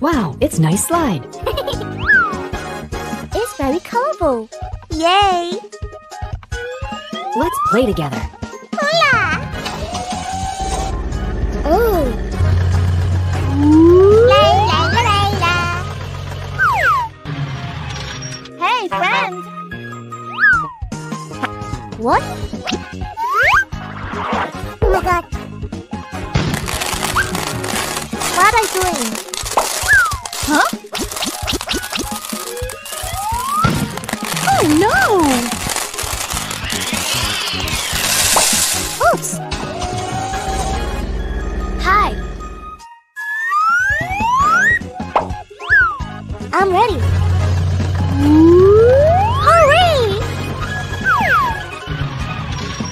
Wow, it's nice slide. It's very colorful. Yay! Let's play together. Hola! Oh! Layla, layla. Hey, friend! What? Oh my god! What are you doing? Huh? Oh no! Oops! Hi! I'm ready! Hurry!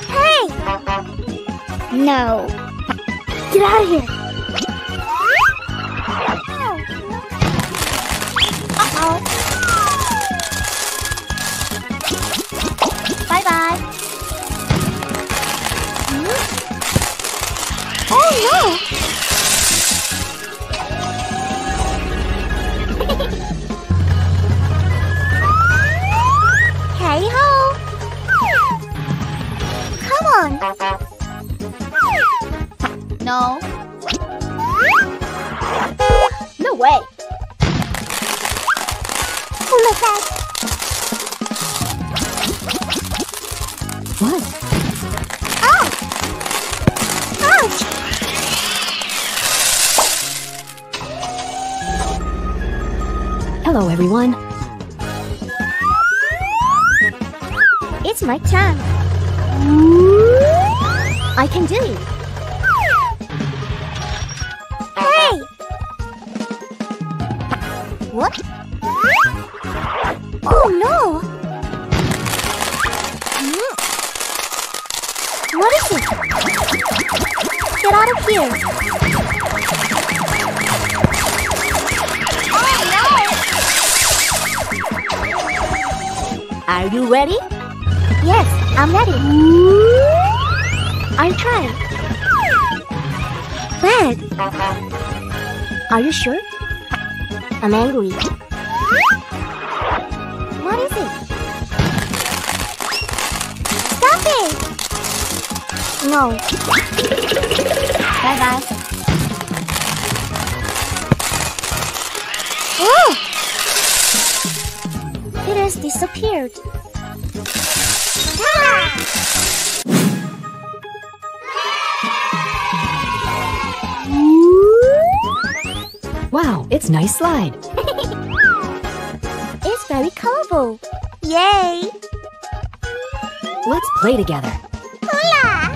Hey! No! Get out of here! Uh-oh! Bye-bye! Oh no! Hey ho! Come on! No. No way! Oh my god! What? Oh! Ouch! Hello, everyone. It's my turn. I can do it. Hey! What? Oh no! What is it? Get out of here! Oh no! Are you ready? Yes, I'm ready. I'll try. Bad. Are you sure? I'm angry. What is it? Stop it! No. Bye-bye. Oh! It has disappeared. Wow, it's nice slide. It's very colorful. Yay! Let's play together. Hola!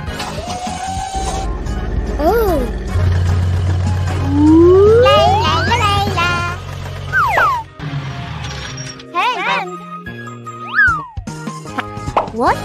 Oh! Layla, layla. Hey, friend! What?